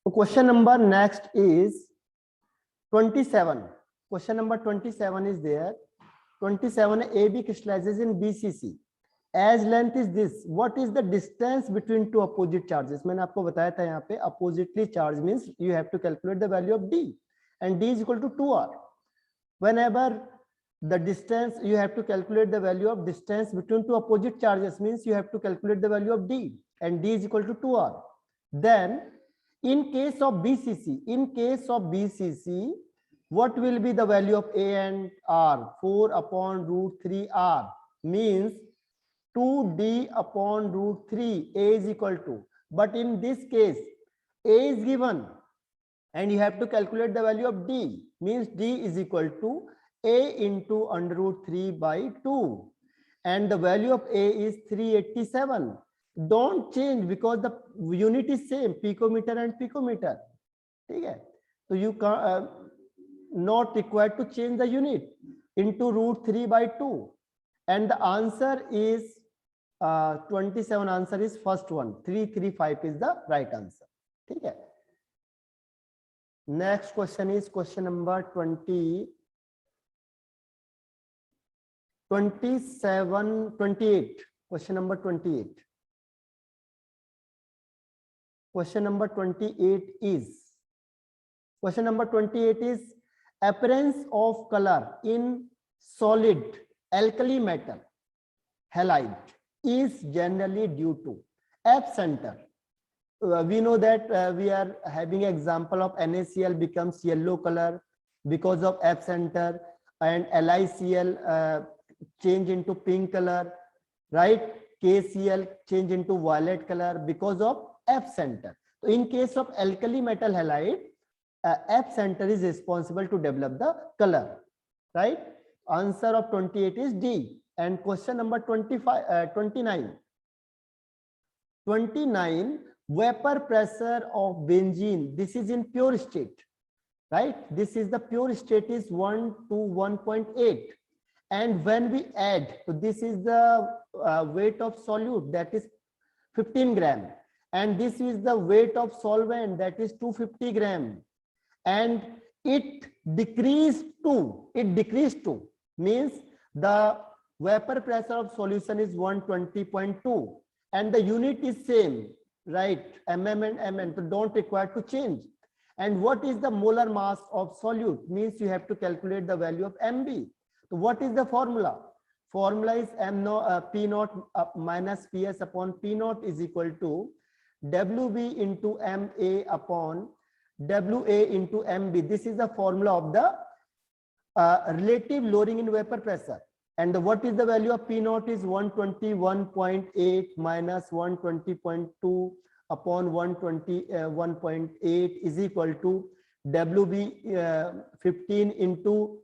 So question number next is 27. Question number 27 is there. 27 AB crystallizes in BCC. As length is this, what is the distance between two opposite charges? मैंने आपको बताया था यहाँ पे oppositely charge means you have to calculate the value of D, and D is equal to 2R. Whenever the distance, you have to calculate the value of distance between two opposite charges means you have to calculate the value of D, and D is equal to 2R. Then in case of BCC, what will be the value of A and R? 4 upon root 3R means 2D upon root 3. A is equal to, but in this case A is given and you have to calculate the value of D, means D is equal to A into under root 3 by 2, and the value of A is 387. Don't change because the unit is same, picometer and picometer. Okay, so you can not required to change the unit. Into root 3 by 2, and the answer is 27. Answer is first one, 335 is the right answer. Okay. Next question is question number 28. Question number 28. Question number 28 is appearance of color in solid alkali metal halide is generally due to F center. We know that we are having example of NaCl becomes yellow color because of F center, and LiCl change into pink color, right? KCl change into violet color because of F center. So in case of alkali metal halide, F center is responsible to develop the color, right? Answer of 28 is D. And question number 29. 29, vapor pressure of benzene. This is in pure state, right? This is the pure state is 1 to 1.8. And when we add, so this is the weight of solute, that is 15 gram. And this is the weight of solvent, that is 250 gram. And it decreased to, means the vapor pressure of solution is 120.2, and the unit is same, right? Mm and mn, so don't require to change. And what is the molar mass of solute? Means you have to calculate the value of MB. So what is the formula? Formula is P naught minus PS upon P naught is equal to WB into MA upon WA into MB. This is the formula of the relative lowering in vapor pressure. And what is the value of P naught is 121.8 minus 120.2 upon 121.8 is equal to WB 15 into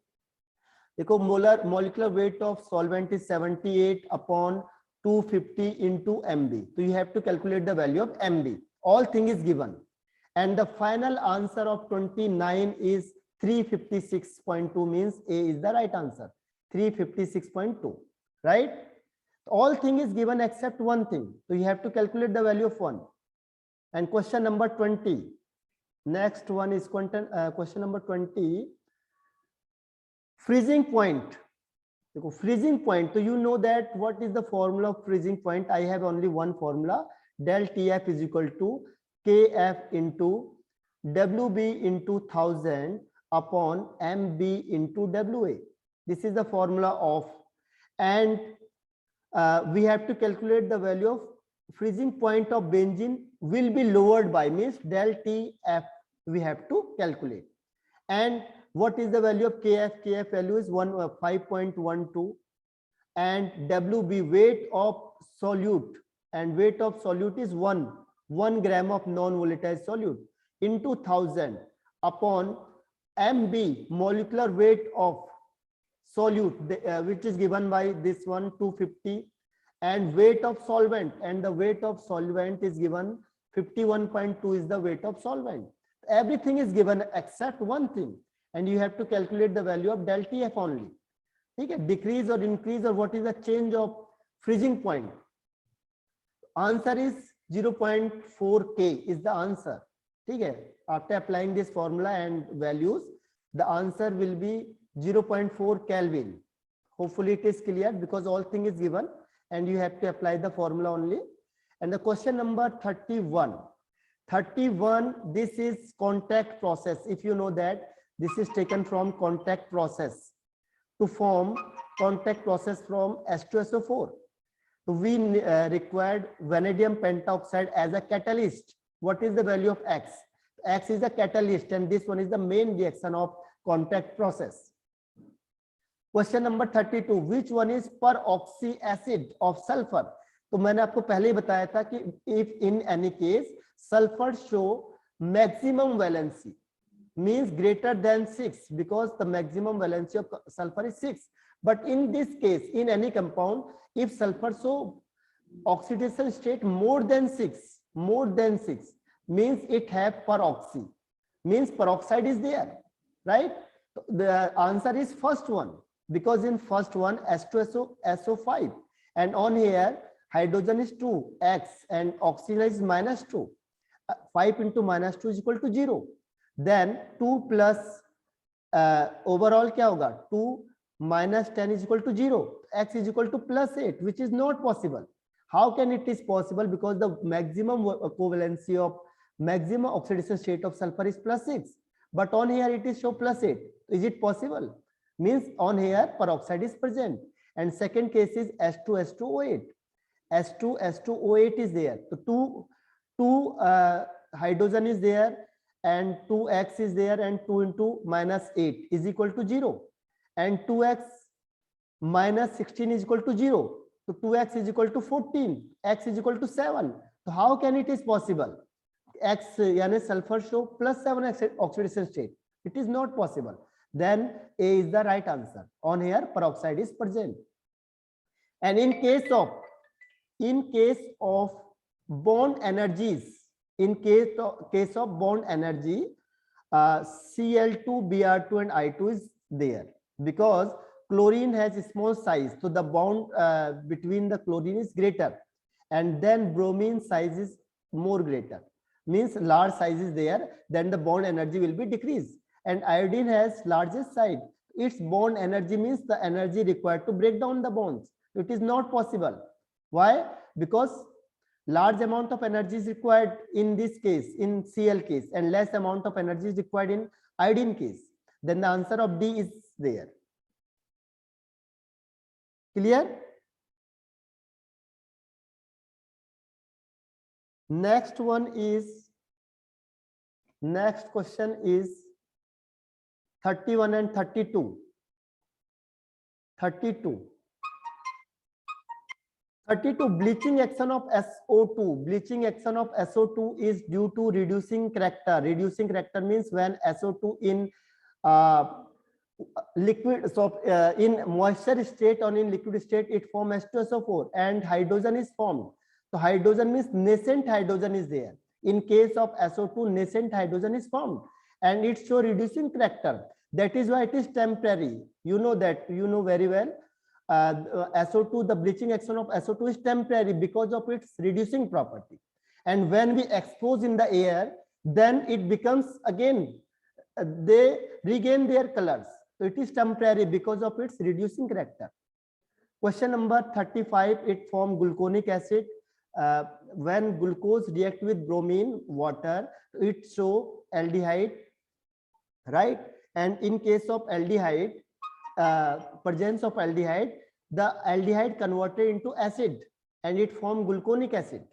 molecular weight of solvent is 78 upon 250 into MB. So you have to calculate the value of MB. All thing is given. And the final answer of 29 is 356.2, means A is the right answer. 356.2, right? All thing is given except one thing. So you have to calculate the value of 1. And question number 20. Next one is question number 20. Freezing point. Freezing point. So you know that what is the formula of freezing point? I have only one formula. Del TF is equal to KF into WB into 1000 upon MB into WA. This is the formula of, and we have to calculate the value of freezing point of benzene will be lowered by, means del TF we have to calculate. And what is the value of KF? KF value is 5.12, and WB weight of solute, and weight of solute is 1 gram of non-volatile solute into 1000 upon MB molecular weight of solute, which is given by this one 250, and weight of solvent, and the weight of solvent is given 51.2 is the weight of solvent. Everything is given except one thing, and you have to calculate the value of del TF only. Okay, decrease or increase, or what is the change of freezing point? Answer is 0.4 K is the answer. ठीक है, after applying this formula and values, the answer will be 0.4 Kelvin. Hopefully it is clear because all thing is given and you have to apply the formula only. And the question number 31. 31, this is contact process. If you know that this is taken from contact process to form contact process from H2SO4. So we required vanadium pentoxide as a catalyst. What is the value of X? X is a catalyst and this one is the main reaction of contact process. Question number 32, which one is peroxy acid of sulfur? तो मैंने आपको पहले ही बताया था कि if in any case sulfur show maximum valency means greater than 6 because the maximum valency of sulfur is 6. But in this case, in any compound, if sulfur show oxidation state more than 6 means it have peroxy, means peroxide is there, right? The answer is first one because in first one H2SO5 and on here hydrogen is 2 X and oxygen is -2. 5 into -2 is equal to 0. Then 2 plus overall क्या होगा 2 minus 10 is equal to 0. X is equal to +8, which is not possible. How can it is possible? Because the maximum covalency of maximum oxidation state of sulfur is +6, but on here it is show +8. Is it possible? Means on here peroxide is present. And second case is H2SO8. H2SO8 is there. So two hydrogen is there and 2x is there and 2 into -8 is equal to 0 and 2x minus 16 is equal to 0. So 2x is equal to 14, x is equal to 7. So how can it is possible? X yani sulfur show +7 oxidation state. It is not possible. Then A is the right answer. On here peroxide is present. And in case of bond energies, in case of bond energy, Cl2, Br2 and I2 is there because chlorine has a small size, so the bond between the chlorine is greater, and then bromine size is more greater, means large size is there, then the bond energy will be decreased. And iodine has largest size, its bond energy means the energy required to break down the bonds. It is not possible. Why? Because large amount of energy is required in this case, in Cl case, and less amount of energy is required in iodine case. Then the answer of D is there. Clear? Next question is 31 and 32. 32, bleaching action of SO2. Bleaching action of SO2 is due to reducing character. Reducing character means when SO2 in liquid, so in moisture state or in liquid state, it forms H2SO4 and hydrogen is formed. So hydrogen means nascent hydrogen is there. In case of SO2, nascent hydrogen is formed and it shows reducing character. That is why it is temporary. You know that, you know very well. SO2, the bleaching action of SO2 is temporary because of its reducing property. And when we expose in the air, then it becomes again, they regain their colors. So it is temporary because of its reducing character. Question number 35, it forms gluconic acid. When glucose react with bromine water, it show aldehyde, right? And in case of aldehyde, presence of aldehyde, the aldehyde converted into acid and it forms gluconic acid.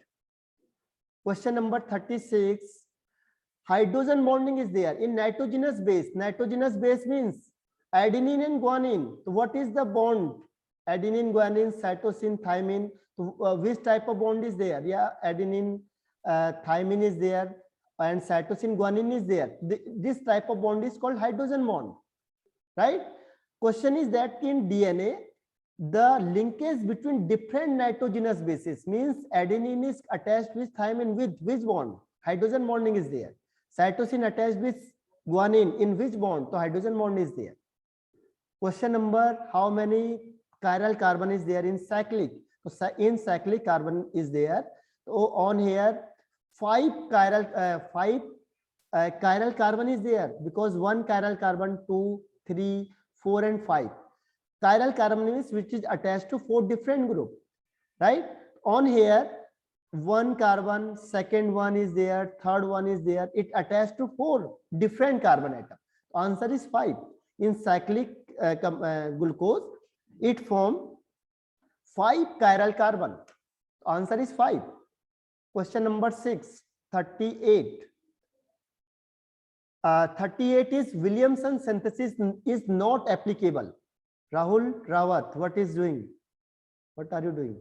Question number 36, hydrogen bonding is there in nitrogenous base. Nitrogenous base means adenine and guanine. So what is the bond? Adenine, guanine, cytosine, thymine. So, which type of bond is there? Yeah, adenine, thymine is there and cytosine, guanine is there. This type of bond is called hydrogen bond, right? Question is that in DNA, the linkage between different nitrogenous bases means adenine is attached with thymine with which bond? Hydrogen bonding is there. Cytosine attached with guanine in which bond? So hydrogen bond is there. Question number, how many chiral carbon is there in cyclic? So in cyclic carbon is there. So on here, 5 chiral carbon is there because one chiral carbon, 2, 3, 4 and 5. Chiral carbon means which is attached to 4 different group, right? On here, one carbon, second one is there, third one is there. It attached to 4 different carbon atom. Answer is 5. In cyclic glucose, it form 5 chiral carbon. Answer is 5. Question number 6, 38. 38 is Williamson synthesis is not applicable. Rahul Rawat, what is doing? What are you doing?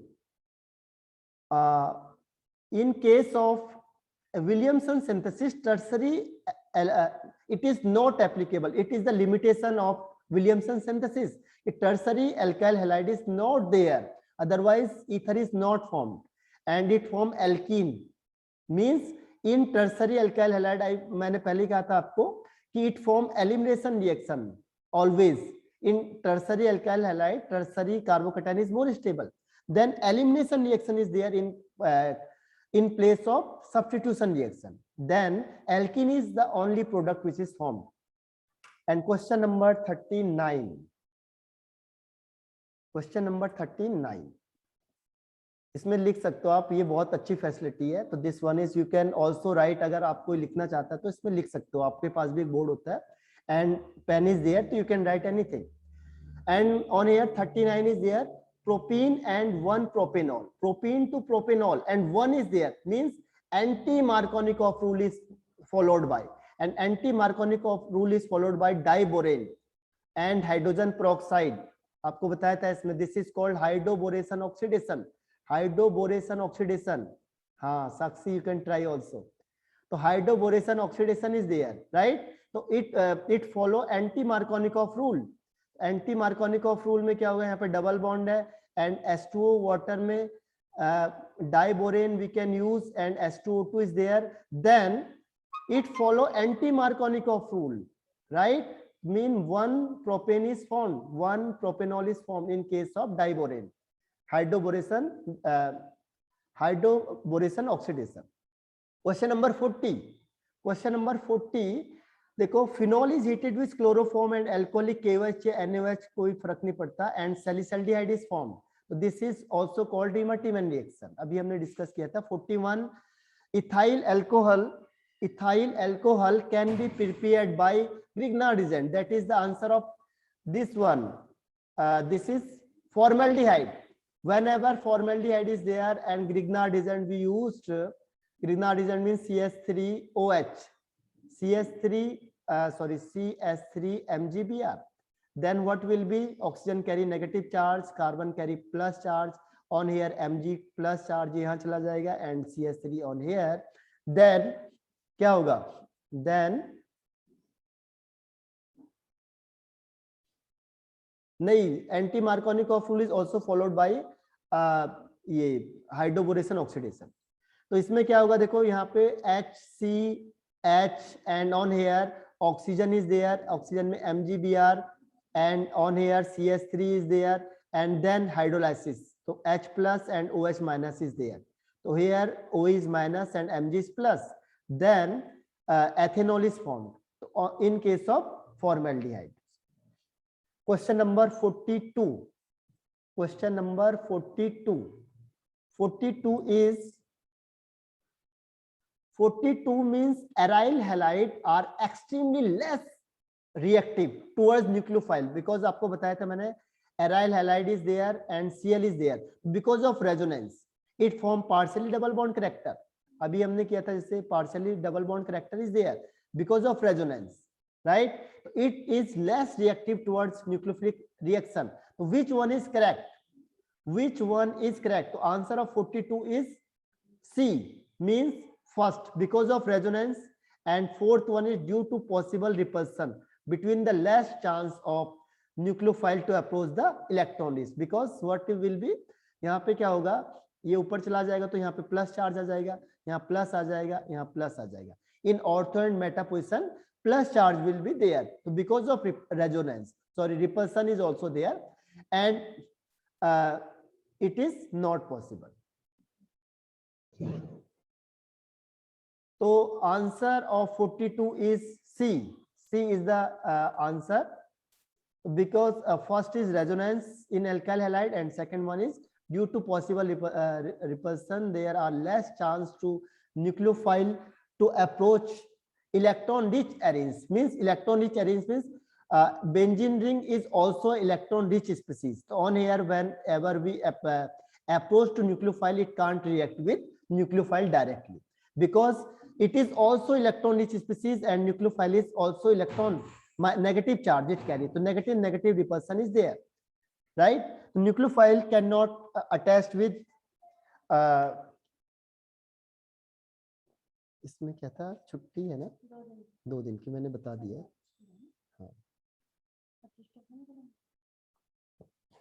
In case of Williamson synthesis, tertiary, it is not applicable. It is the limitation of Williamson synthesis. A tertiary alkyl halide is not there. Otherwise, ether is not formed, and it form alkene. Means in tertiary alkyl halide, मैंने पहले कहा था आपको कि it form elimination reaction always. In tertiary alkyl halide, tertiary carbocation is more stable. Then elimination reaction is there in place of substitution reaction. Then alkene is the only product which is formed. And question number 39. Question number 39. इसमें लिख सकते हो आप, ये बहुत अच्छी facility है. तो this one is you can also right. अगर आप कोई लिखना चाहता है तो इसमें लिख सकते हो. आपके पास भी एक बोर्ड होता है एंड पेन इज देयर, तो you can write anything. And on here 39 is there. Propene and 1 propanol. Propene to propanol and 1 is there, means anti-Markovnikov rule is followed by, and anti-Markovnikov rule is followed by diborane and hydrogen peroxide. आपको बताया था इसमें. This is called hydroboration oxidation. Hydroboration oxidation. हाँ, Sakshi, you can try also. तो hydroboration oxidation is there, right? तो it follow anti-Markovnikov rule. Anti Markovnikov rule में क्या होगा, यहाँ पे डबल बॉन्ड है एंड H2O वाटर में diborane we can use and H2O2 is there. Then it follow anti Markovnikov rule, right? Mean 1 propane is formed, 1 propanol is formed in case of diborane. Hydroboration oxidation. Question number 40. Question number 40. देखो, phenol is heated with chloroform and alcoholic KOH या NaOH कोई फर्क नहीं पड़ता and salicylaldehyde is form. तो this is also called Reimer Tiemann reaction. अभी हमने discuss किया था. 41. Ethyl alcohol can be prepared by Grignard reagent. That is the answer of this one. This is formaldehyde. Whenever formaldehyde is there and Grignard reagent we used, Grignard reagent means CS3OH. CS3 MgBr. Then what will be? Oxygen carry negative charge, carbon carry plus charge. On here Mg plus charge यहाँ चला जाएगा and CS3 on here. Then क्या होगा? Then नहीं, anti Markovnikov rule is also followed by ये hydroboration oxidation. तो इसमें क्या होगा, देखो यहाँ पे HCH and on here oxygen is there. Oxygen में MgBr and on here CS3 is there and then hydrolysis. तो H plus and OH minus is there. तो here O is minus and Mg is plus. Then ethanol is formed in case of formaldehyde. Question number 42. Question number 42. 42 is 42 means aryl halide are extremely less reactive towards nucleophile because आपको बताया था मैंने aryl halide is there and Cl is there because of resonance it form partially double bond character. अभी हमने किया था जैसे partially double bond character is there because of resonance, right? It is less reactive towards nucleophilic reaction. So which one is correct? Which one is correct? So answer of 42 is C, means first because of resonance, and fourth one is due to possible repulsion between the less chance of nucleophile to approach the electron list. Because what will be, यहाँ पे क्या होगा, ये ऊपर चला जाएगा तो यहाँ पे प्लस चार्ज आ जाएगा, यहाँ प्लस आ जाएगा, यहाँ प्लस आ जाएगा. In ortho and meta position plus charge will be there. So because of resonance, sorry, repulsion is also there and it is not possible. तो answer of 42 is C. C is the answer, because first is resonance in alkyl halide and second one is due to possible repulsion there are less chance to nucleophile to approach electron rich arenes. Means electron rich arenes means benzene ring is also electron rich species. So on here whenever we approach to nucleophile, it can't react with nucleophile directly because it is also electron rich species and nucleophile is also electron negative charge it carry. So negative repulsion is there, right? Nucleophile cannot attach with इसमें क्या था, छुट्टी है ना 2 दिन की, मैंने बता दिया। हाँ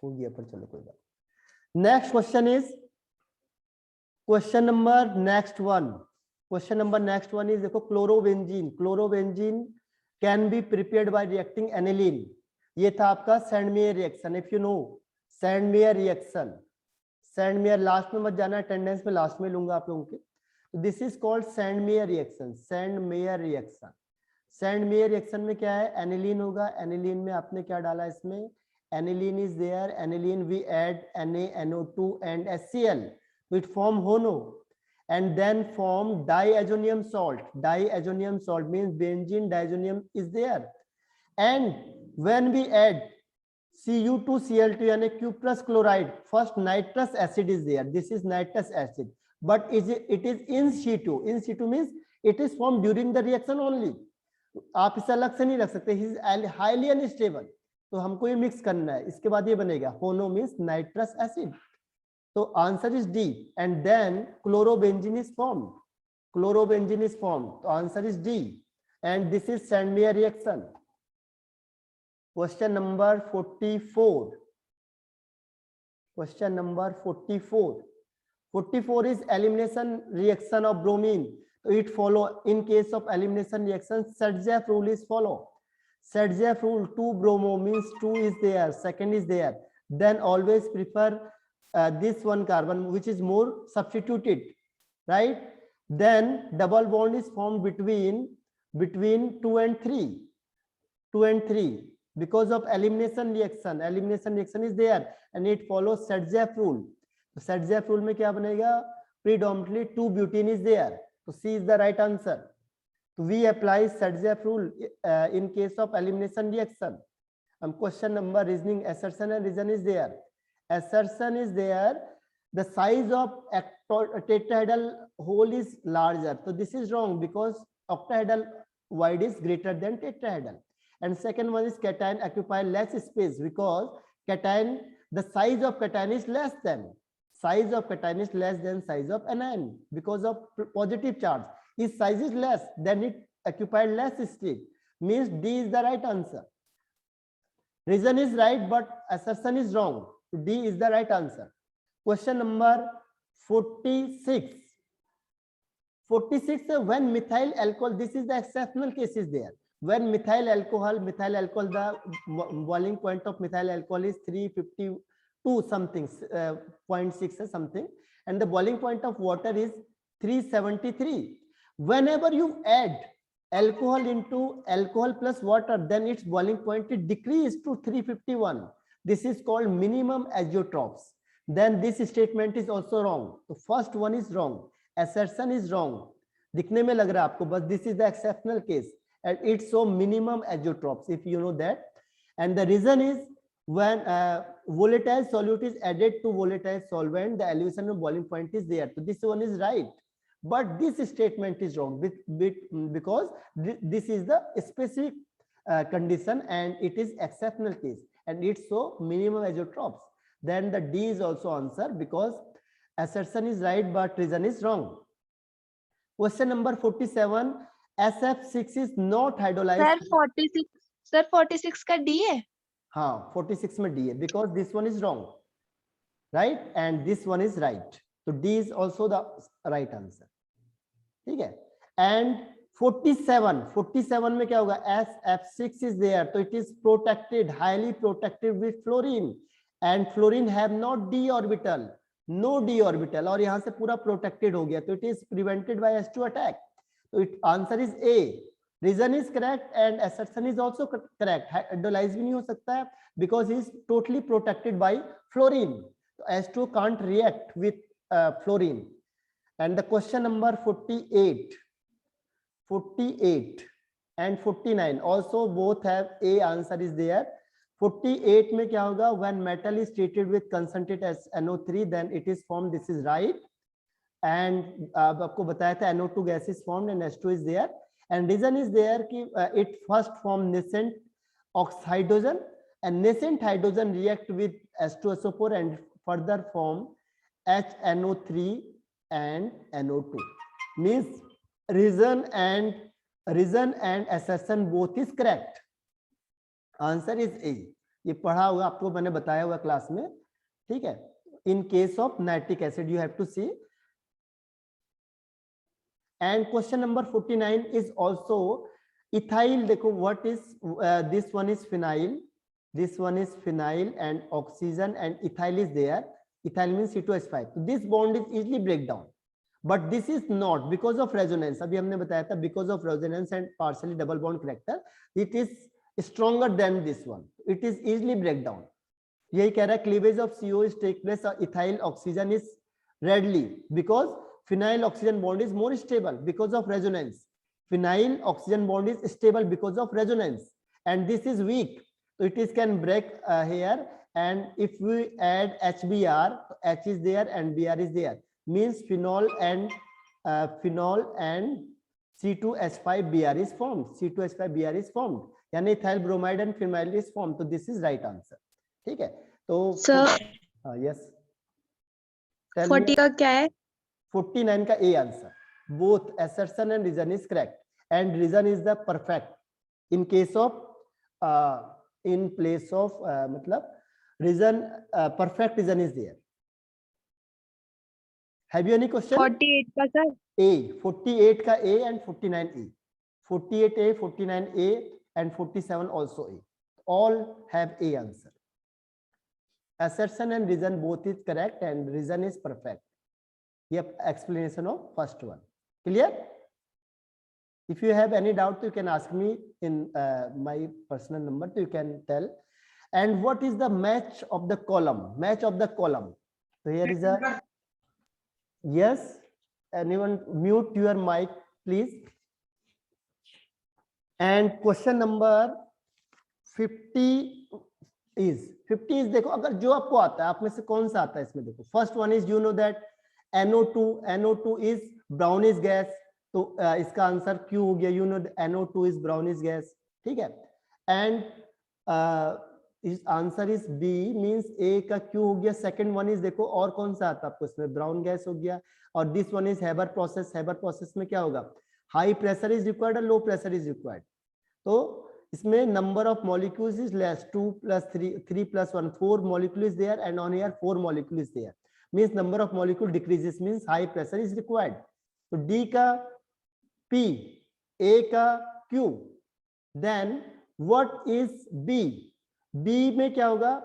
हो गया, पर चलो कोई बात। Next question is question number next one is देखो, chlorobenzene can be prepared by reacting aniline. ये था आपका Sandmeyer reaction. If you know Sandmeyer reaction, Sandmeyer last में मत जाना, अटेंडेंस में लास्ट में लूंगा आप लोगों के। This is called Sandmeyer reaction. Sandmeyer reaction में क्या है, एनिलीन होगा। एनिलीन में आपने क्या डाला, इसमें aniline is there. Aniline we add NaNO2 and HCl, it form HONO and then form diazonium salt. Diazonium salt means benzene diazonium is there, and when we add Cu2Cl2 यानी Q plus chloride, first nitrous acid is there. This is nitrous acid, but it is in situ. In situ means it is formed during the reaction only. आप इसे अलग से नहीं रख सकते, he is highly unstable. तो हमको ये मिक्स करना है, इसके बाद ये बनेगा HONO means nitrous acid. So answer is D, and then chlorobenzene is formed. So answer is D, and this is Sandmeyer reaction. Question number 44. 44 is elimination reaction of bromine. So it follow, in case of elimination reaction, Sertzeff rule is follow. Sertzeff rule, 2 bromo means 2 is there, second is there. Then always prefer this one carbon which is more substituted, right? Then double bond is formed between 2 and 3 because of elimination reaction is there, and it follows Sertzeff rule. Sertzeff rule में क्या बनेगा, predominantly 2 butene is there, so C is the right answer. So we apply Sertzeff rule in case of elimination reaction. Question number reasoning, assertion and reason is there. Assertion is there, the size of tetrahedral hole is larger. So this is wrong because octahedral wide is greater than tetrahedral. And second one is cation occupy less space because cation, the size of cation is less than size of anion because of positive charge. Its size is less, then it occupied less space. Means D is the right answer. Reason is right, but assertion is wrong. D is the right answer. Question number 46. When methyl alcohol, this is the exceptional case is there. When methyl alcohol, the boiling point of methyl alcohol is 352 something, 0.6 or something, and the boiling point of water is 373. Whenever you add alcohol into alcohol plus water, then its boiling point is decreased to 351. This is called minimum azeotrophs. Then this statement is also wrong. The first one is wrong. Assertion is wrong. दिखने में लग रहा है आपको, but this is the exceptional case, and it's so minimum azeotrophs, if you know that. And the reason is when volatile solute is added to volatile solvent, the elevation of boiling point is there. So this one is right, but this statement is wrong because this is the specific condition and it is exceptional case, and it's so minimum azeotrophs. Then the D is also answer because assertion is right but reason is wrong. Question number 47. SF6 is not hydrolyzed. Sir 46 का D है? हाँ 46 में D है because this one is wrong, right, and this one is right. So D is also the right answer. ठीक है. And 47 में क्या होगा, SF6 is there, so it is protected, highly protected with fluorine, and fluorine have not d orbital, no d orbital, और यहाँ से पूरा protected हो गया, तो it is prevented by H2 attack. तो it answer is A, reason is correct and assertion is also correct. Hydrolyse भी नहीं हो सकता है because he is totally protected by fluorine. So H2 can't react with fluorine. And the question number 48 and 49 also both have A answer is there. 48 में क्या होगा, when metal is treated with concentrate as NO3 then it is formed, this is right. And आपको बताया था NO2 gas is formed and H2 is there. And reason is there कि it first form nascent hydrogen and nascent hydrogen react with H2SO4 and further form HNO3 and NO2. Means reason and assertion both is correct. Answer is A. ये पढ़ा हुआ आपको मैंने बताया हुआ class में, ठीक है. In case of nitric acid you have to see. And question number 49 is also ethyl. देखो what is this one is phenyl, this one is phenyl and oxygen and ethyl is there. Ethyl means C2H5. So this bond is easily break down, but this is not because of resonance. अभी हमने बताया था because of resonance and partially double bond character it is stronger than this one. It is easily break down. यही कह रहा है cleavage of CO is take place ethyl oxygen is readily because phenyl oxygen bond is more stable because of resonance. Phenyl oxygen bond is stable because of resonance and this is weak, so it is can break here. And if we add HBr, H is there and Br is there, means phenol and C2H5Br is formed. C2H5Br is formed. यानी ethyl bromide and phenyl is formed. तो this is right answer. ठीक है. तो sir yes. 40 का क्या है? 49 का A answer. Both assertion and reason is correct. And reason is the perfect. In case of in place of मतलब reason perfect reason is there. Have you any question? 48 का sir? A. 48 का A and 49A. 48A, 49A and 47 also A. All have A answer. Assertion and reason both is correct and reason is perfect. Yep, explanation of first one. Clear? If you have any doubt, you can ask me in my personal number, so you can tell. And what is the match of the column? Match of the column. So here is a yes. Anyone mute your mic, please. And question number 50 is देखो अगर जो आपको आता है आप में से कौन सा आता है इसमें देखो. First one is you know that NO2 is brownish gas, तो इसका आंसर क्यों हो गया. You know NO2 is brownish gas, ठीक है. And इस आंसर इज बी, मींस ए का क्यों हो गया. सेकंड वन इज देखो और कौन सा आता है आपको इसमें, ब्राउन गैस हो गया. और this one is Haber process. Haber process में क्या होगा, हाई प्रेशर इज रिक्वायर्ड और लो प्रेशर इज रिक्वायर्ड. तो इसमें number of molecules is less, 2 + 3, 3 + 1, 4 molecule is there and on here 4 molecule is there, means number of molecule decreases, means high pressure is required. तो D का P, A का Q, then what is B? B में क्या होगा,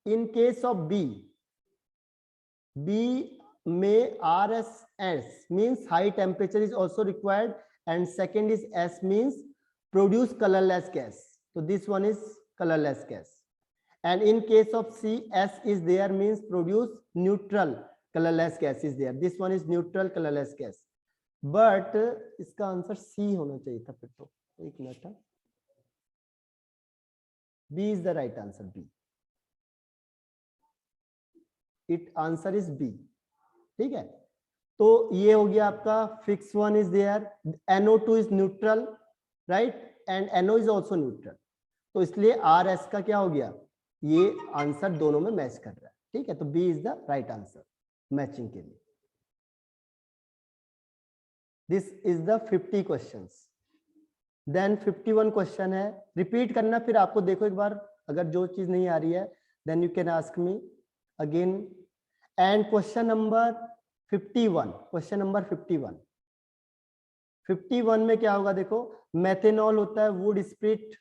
in case of B में RSS means high temperature is also required and second is S means produce colorless gas. So this one is colorless gas. And in case of C, S is there means produce neutral colorless gas is there. This one is neutral colorless gas. But इसका answer C होना चाहिए था फिर तो. एक minute, B is the right answer. B. It answer is B. ठीक है. तो ये हो गया आपका fix one is there. NO2 is neutral, right, and NO is also neutral. तो इसलिए RS का क्या हो गया, ये आंसर दोनों में मैच कर रहा है. ठीक है, तो B is the right answer matching के लिए. This is the 50 questions. Then 51 question है, रिपीट करना. फिर आपको देखो एक बार, अगर जो चीज नहीं आ रही है then you can ask me again. And question number 51, question number 51 में क्या होगा देखो, मेथेनॉल होता है, wood spirit,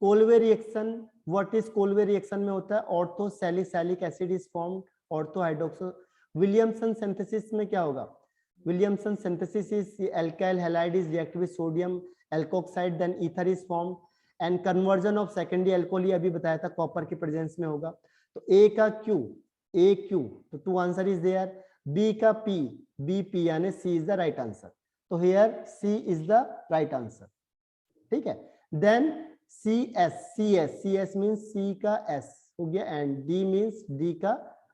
Kolbe reaction. What is Kolbe reaction में होता है, ortho salicylic acid is formed, ortho hydroxo. Williamson synthesis में क्या होगा, Williamson synthesis is the alkyl halide is reacted with sodium alkoxide, then ether is formed, and conversion of secondary alcohol ये अभी बताया था कॉपर के प्रेजेंस में होगा. तो A का Q, AQ, तो 2 आंसर इज देयर. B का P, BP यानी C is the right answer. तो here C is the right answer. ठीक है. देन CS मीन्स C का S हो गया एंड D मीन्स D का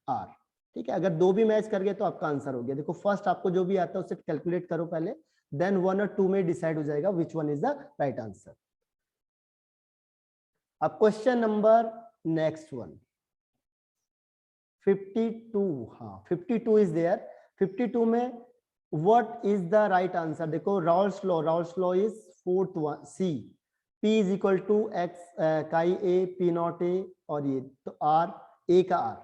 R. ठीक है. अगर दो भी मैच कर गए तो आपका आंसर हो गया. देखो फर्स्ट आपको जो भी आता है उससे कैलकुलेट करो पहले, देन 1 और 2 में डिसाइड हो जाएगा which one is the right answer. अब क्वेश्चन नंबर नेक्स्ट वन 52. हाँ 52 इज देयर. 52 में what is the right answer. देखो Raoult's law is fourth one C, P is equal to X chi A P not A और ये तो R A का R.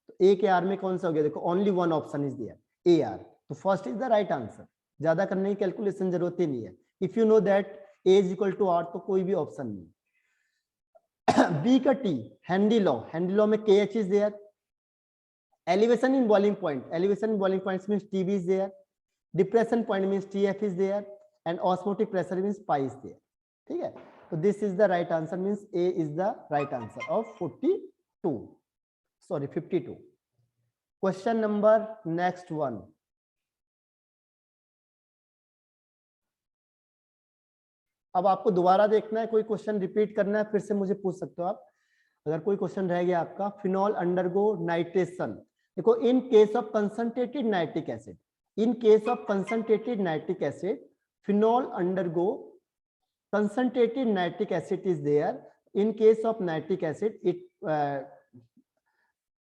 तो A के R में कौन सा हो गया. देखो only one option is there A R. तो first is the right answer. ज्यादा करने की कैलकुलेशन जरूरत ही नहीं है. If you know that A is equal to R तो कोई भी ऑप्शन नहीं. B का T हेनरी लॉ में KH is there. Elevation in boiling point means TB is there. Depression point means TF is there, and osmotic pressure means pi is there. ठीक है. So this is the right answer, means A is the right answer of 52. Question number next one. अब आपको दोबारा देखना है, कोई question repeat करना है, फिर से मुझे पूछ सकते हो आप अगर कोई क्वेश्चन रह गया आपका. Phenol undergo nitration. देखो in case of concentrated nitric acid, phenol undergo concentrated nitric acid is there. In case of nitric acid, it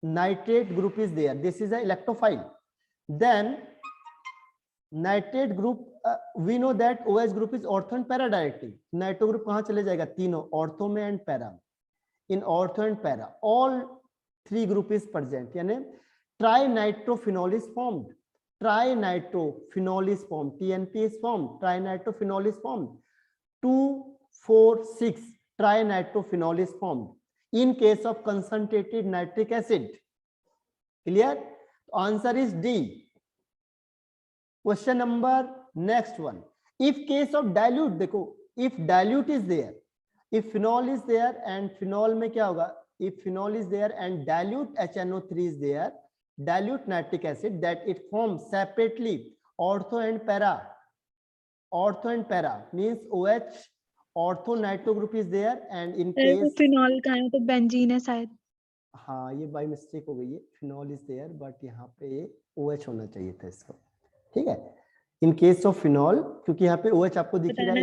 nitrate group is there. This is an electrophile. Then nitrate group, we know that OH group is ortho and para directing. Nitro group कहाँ चले जाएगा. तीनों ortho में and para. In ortho and para, all three group is present. यानी trinitrophenol is formed. TNP is formed. Trinitrophenol is formed. 2,4,6 trinitrophenol is formed in case of concentrated nitric acid. Clear? Answer is D. Question number next one. If case of dilute, देखो if dilute is there, if phenol is there and phenol में क्या होगा. If phenol is there and dilute HNO3 is there, dilute nitric acid, that it forms separately ortho and para. Ortho and para means OH ortho nitro group is there, and in case phenol का है तो benzene है शायद. हाँ ये by mistake हो गई है. फिनॉल इज देयर बट यहाँ पे ये OH होना चाहिए था इसको. ठीक है. इन केस ऑफ फिनॉल, क्योंकि यहाँ पे OH आपको दिख रहा है.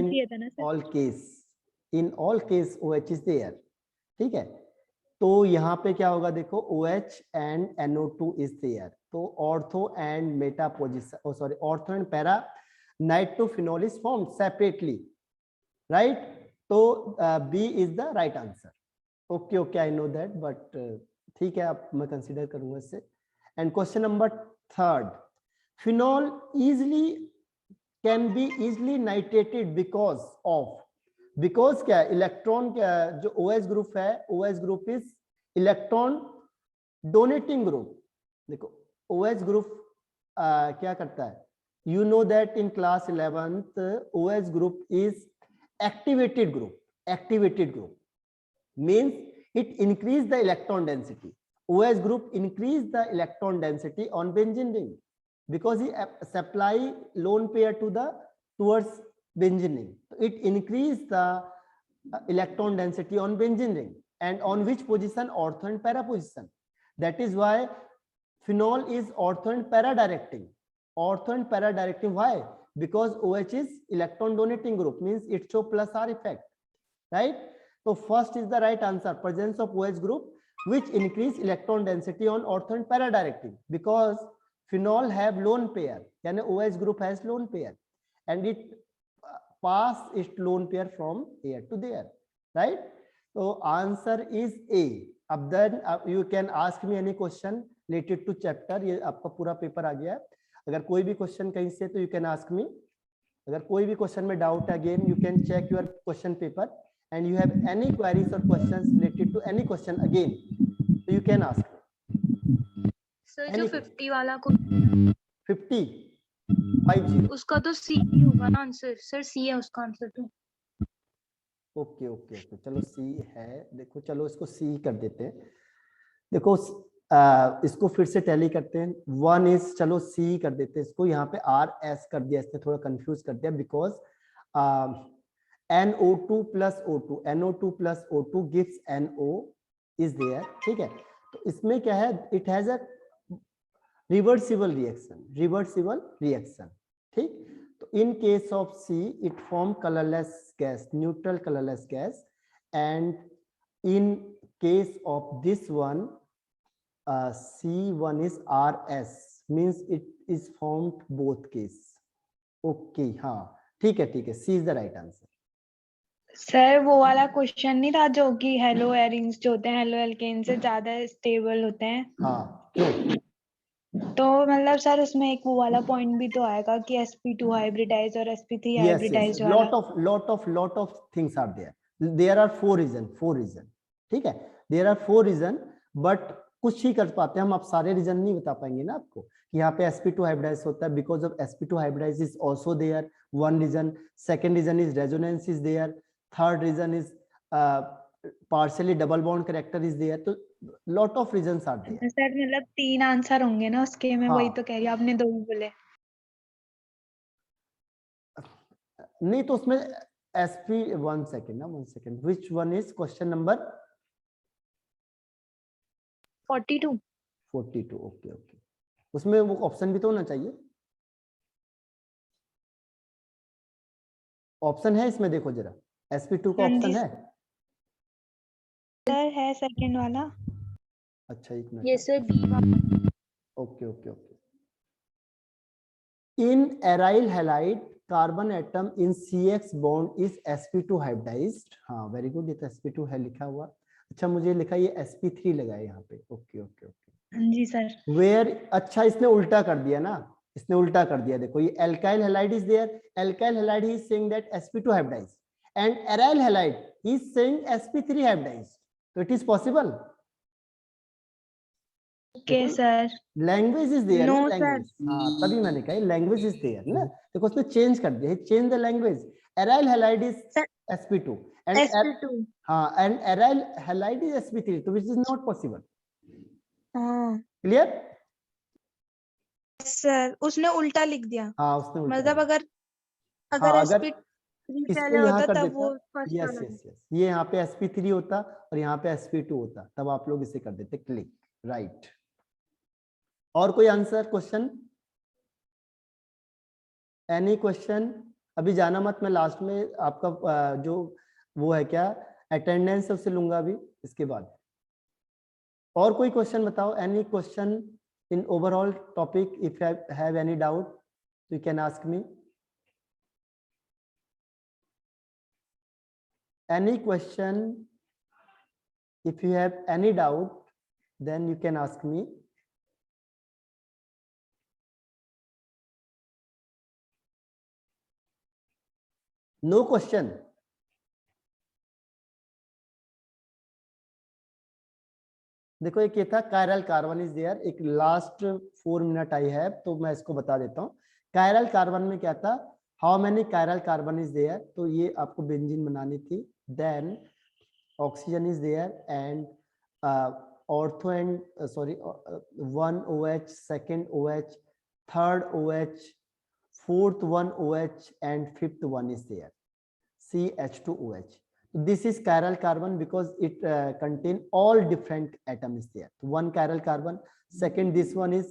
In all case OH is there. ठीक है. तो यहाँ पे क्या होगा. देखो OH and NO2 is there. तो ortho and meta position, sorry ortho and para nitrophenol is formed separately, right? So B is the right answer. Okay, I know that, but ठीक है, अब मैं consider करूंगा इससे. And question number 3. Phenol can be easily nitrated because क्या है. Electron जो OH group है, OH group is electron donating group. देखो OH ग्रुप क्या करता है. You know that in class 11th OH group is activated group. Means it increase the electron density. OH group increase the electron density on benzene ring because it supply lone pair towards benzene ring. It increase the electron density on benzene ring, and on which position? Ortho and para position. That is why phenol is ortho and para directing. Why? Because OH is electron donating group, means it show plus R effect, right? So first is the right answer. Presence of OH group which increase electron density on ortho and para directing, because phenol have lone pair. Yani OH group has lone pair, and it pass its lone pair from here to there, right? So answer is A. Ab then you can ask me any question related to chapter. ये आपका पूरा paper आ गया है. अगर कोई भी question कहीं से तो यू कैन आस्क मी. अगर कोई भी क्वेश्चन में डाउट है, again you can check your question paper, and you have any queries और questions related to any question, again you can ask. Sir जो 50 वाला को 50 50। उसका तो सी ही होगा ना आंसर सर, सी है उसका आंसर तो। ओके ओके ओके, चलो सी है। देखो चलो इसको सी कर देते हैं। देखो इसको फिर से टैली करते हैं। 1 इज, चलो सी कर देते हैं इसको, यहाँ पे आर एस कर दिया, इसने थोड़ा कंफ्यूज कर दिया, because NO2 plus O2, NO2 plus O2 gives NO is there, ठीक है। तो इसमें क्या है, it has a reversible reaction, ठीक। तो in case of C it form colourless gas, neutral colourless gas, and in case of this one C1 is RS, means it is formed both case. Okay हाँ ठीक है ठीक है, C is the right answer. Sir वो वाला question नहीं था जो कि हेलो एरिन्स जो होते हैं हेलो एल्केन से ज्यादा स्टेबल होते हैं, हाँ क्यों? तो मतलब सर उसमें एक वो वाला पॉइंट भी तो आएगा कि sp2 हाइब्रिडाइज और sp3 yes yes, हाइब्रिडाइज वाला। lot of things are there are four reason, ठीक है, there are four reason, but कुछ ही कर पाते हैं हम, आप सारे रीजन नहीं बता पाएंगे ना आपको कि यहाँ पे sp2 हाइब्रिडाइज होता है, because of sp2 hybridise is also there, one reason. Second reason is resonance is there. Third reason is partially double bond character is there, तो lot of reasons are there। Sir मतलब 3 answer होंगे ना उसके, मैं वही तो कह रही हूँ, आपने 2 ही बोले। नहीं तो उसमें sp, one second, which one is question number 42। 42, okay okay, उसमें वो ऑप्शन भी तो होना चाहिए। ऑप्शन है इसमें, देखो जरा, sp2 का ऑप्शन है। सर है सेकंड वाला। अच्छा एक ये मिनट, सर बी वाला। Okay okay okay. In aryl halide carbon atom in CX bond is sp2 hybridised. हाँ वेरी गुड, ये तो sp2 है लिखा हुआ। अच्छा मुझे लिखा ये sp3 लगा है यहाँ पे, ओके ओके ओके। हाँ जी सर। वेयर, अच्छा इसने उल्टा कर दिया ना, इसने उल्टा कर दिया। देखो ये alkyl halide is there, alkyl halide he is saying that sp2 hybridized, and aryl halide he is saying sp3 hybridized, तो it is possible. Okay sir. Language is there no ना, सर। लैंग्वेज, हाँ तभी मैंने कहा language is there ना। देखो उसने change कर दिया, change the language. Aryl halide is sir sp2 and sp2। हाँ, and aryl halide is sp3, तो विच इज नॉट पॉसिबल। हाँ क्लियर? सर उसने उल्टा लिख दिया, हाँ उसने उल्टा मतलब लिखा। अगर हाँ अगर अगर sp3 इसको पहले यहाँ होता कर तब देता, वो फर्स्ट यस वाला। यस यस, ये यहाँ पे sp3 होता और यहाँ पे sp2 होता, तब आप लोग इसे कर देते क्लिक, राइट। और कोई आंसर क्वेश्चन, एनी क्वेश्चन? अभी जाना मत, मैं लास्ट में आपका जो वो है क्या अटेंडेंस है उससे लूंगा अभी इसके बाद। और कोई क्वेश्चन बताओ, any question in overall topic, if you have any doubt you can ask me. Any question, if you have any doubt, then you can ask me. No question. देखो एक ये था कायरल कार्बन इज देयर, एक last 4 minute I है तो मैं इसको बता देता हूँ। कायरल कार्बन में क्या था, how many chiral carbon is there, तो ये आपको बेंजीन बनानी थी। Then oxygen is there and ortho and sorry 1 OH, second OH, third OH, fourth one OH and fifth one is there, CH2OH. This is chiral carbon because it contain all different atoms there. One chiral carbon, second this one is,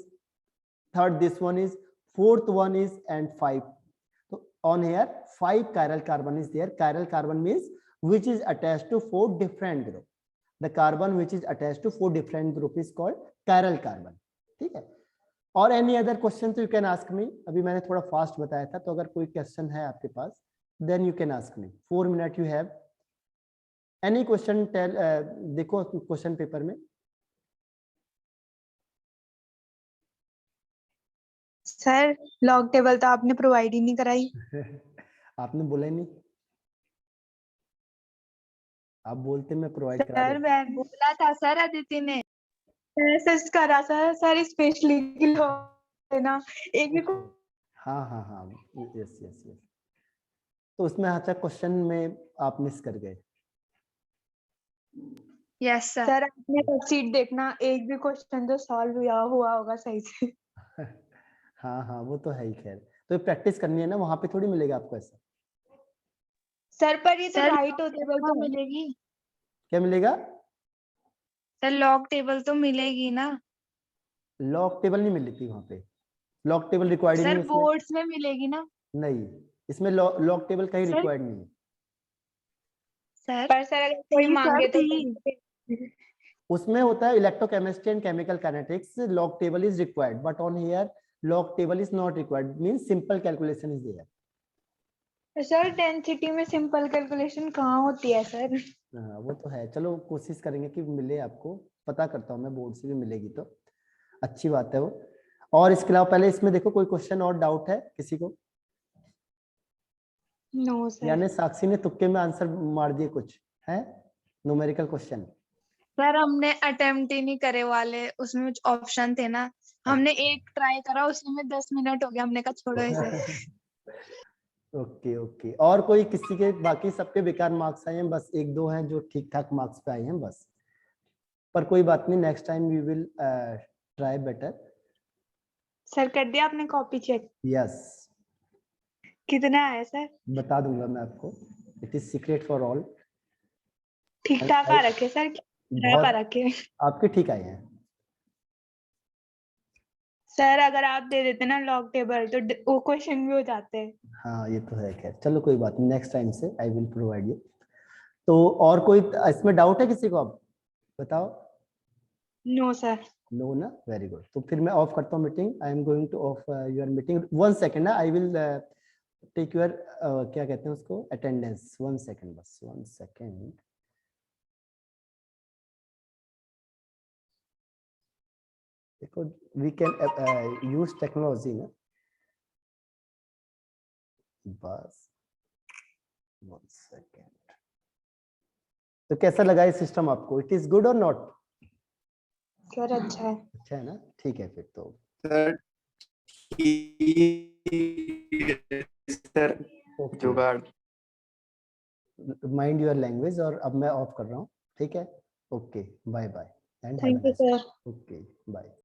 third this one is, fourth one is, and 5. So on here 5 chiral carbon is there. Chiral carbon means which is attached to 4 different group. The carbon which is attached to 4 different group is called chiral carbon, ठीक है। और any other question तो you can ask मी। अभी मैंने थोड़ा fast बताया था, तो अगर कोई क्वेश्चन है आपके पास then you can ask me. 4 minute you have, any question tell. देखो क्वेश्चन पेपर में। सर लॉग टेबल तो आपने प्रोवाइड ही नहीं कराई। आपने बोला ही नहीं, आप बोलते मैं प्रोवाइड करा सर देता। मैं बोला था सर, अदिति ने मैसेज करा सर, सर स्पेशली ना एक भी हाँ हाँ हाँ, यस यस यस। तो उसमें अच्छा क्वेश्चन में आप मिस कर गए। Yes sir. सर आपने वर्कशीट देखना, एक भी क्वेश्चन तो सॉल्व हुआ होगा सही से। हाँ हाँ, वो तो है ही। खैर, तो प्रैक्टिस करनी है ना, वहां पे थोड़ी मिलेगा आपको ऐसा। सर पर ये तो सर राइट लॉग होता टेबल तो है। मिलेगी। क्या मिलेगा? सर लॉग टेबल तो मिलेगी ना। लॉग टेबल नहीं मिलती वहां पे, लॉग टेबल रिक्वायर्ड ही नहीं सर है इसमें। बोर्ड्स में मिलेगी ना। नहीं, इसमें लॉग टेबल कहीं सर रिक्वायर्ड नहीं है। सर पर सर अगर कोई थी मांगे सर तो थी। उसमें होता है electrochemistry and chemical kinetics, log table is required, but on here log table is not required, means simple calculation is there. Sir density में सिंपल कैलकुलेशन कहाँ होती है सर? हाँ वो तो है, चलो कोशिश करेंगे कि मिले आपको, पता करता हूँ मैं, बोर्ड से भी मिलेगी तो अच्छी बात है वो। और इसके अलावा पहले इसमें देखो कोई क्वेश्चन और डाउट है किसी को? No sir. यानी साक्षी ने तुक्के में आंसर मार दिए कुछ है, न्यूमेरिकल क्वेश्चन। सर हमने अटेम्प्ट ही नहीं करे वाले, उसमें कुछ ऑप्शन थे ना, हमने एक ट्राई करा, उसी में 10 मिनट हो गया, हमने कहा छोड़ो इसे। ओके ओके, और कोई किसी के, बाकी सबके बेकार मार्क्स आए हैं, बस एक दो हैं जो ठीक ठाक मार्क्स पे आए हैं बस, पर कोई बात नहीं, next time we will try better. Sir कर दिया आपने कॉपी चेक? यस, कितना है सर? बता दूंगा मैं आपको, it is secret for all. ठीक ठाक आ रखे सर, खराब आ बहुत रखे? आपके ठीक आए हैं। सर अगर आप दे देते ना लॉग टेबल तो वो क्वेश्चन भी हो जाते। हाँ ये तो है, खैर चलो कोई बात नहीं, नेक्स्ट टाइम से आई विल प्रोवाइड यू। तो और कोई इसमें डाउट है किसी को, आप बताओ। No sir. नो ना, वेरी गुड। तो फिर मैं ऑफ करता हूँ meeting, I am going to off your meeting, 1 second ना, आई विल टेक योर क्या कहते हैं उसको, अटेंडेंस, 1 सेकेंड बस, 1 सेकेंड। देखो वी कैन यूज टेक्नोलॉजी ना, बस 1 सेकेंड। तो कैसा लगा ये सिस्टम आपको, इट इज गुड और नॉट? सर अच्छा है। अच्छा है ना, ठीक है फिर तो। सर सर जुगाड़। माइंड योर लैंग्वेज, और अब मैं ऑफ कर रहा हूँ, ठीक है, okay bye bye and have a thank you nice day. Sir. Okay bye.